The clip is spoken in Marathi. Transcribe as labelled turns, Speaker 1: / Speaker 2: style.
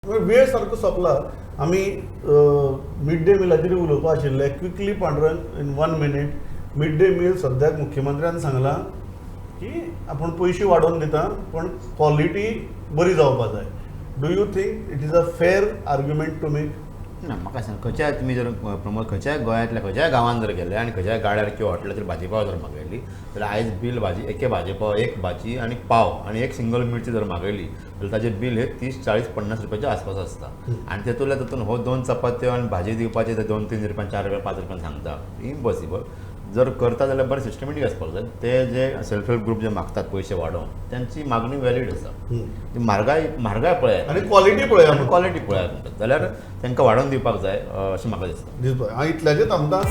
Speaker 1: वेळ सारको सोंपला. आमी मिड डे मिलाचेर उलोवपा आशिल्ले. Quickly Pandurang in 1 minute. Mid day meal सद्याक मुख्यमंत्र्यान सांगलां की आपण पयशे वाडोवन दिता पण क्वॉलिटी बरी जावपा जाय. Do you think it is a fair argument to make?
Speaker 2: ना म्हाका सांग, खंयच्याय तुमी जर प्रमोद खंयच्याय गोंयांतल्या खंयच्याय गांवांत जर गेले आनी खंयच्याय गाड्यार किंवा हॉटेलाचेर भाजी पाव जर मागयली जाल्यार आयज बील भाजी एके भाजी पाव एक भाजी आनी पाव आनी एक सिंगल मिरची जर मागयली जाल्यार ताजें बील हे 30, 40, 50 रुपयाच्या आसपास आसता. आनी तेतूंतल्या हो 2 चपात्यो आनी भाजी दिवपाचे 2-3 रुपयान 4 रुपया 5 रुपयान सांगता. इम्पॉसिबल. जर करता जाल्यार बरें सिस्टमॅटीक आसपाक जाय. ते जे सेल्फ हेल्प ग्रुप जे मागतात पयशे वाडोवन त्यांची मागणी वॅलीड आसा. ती म्हारगाय पळयात
Speaker 1: आनी क्वॉलिटी पळया.
Speaker 2: क्वॉलिटी पळयात म्हणटात जाल्यार तांकां वाडोवन दिवपाक जाय अशें म्हाका दिसता.
Speaker 1: हांव इतल्याचें थांबता.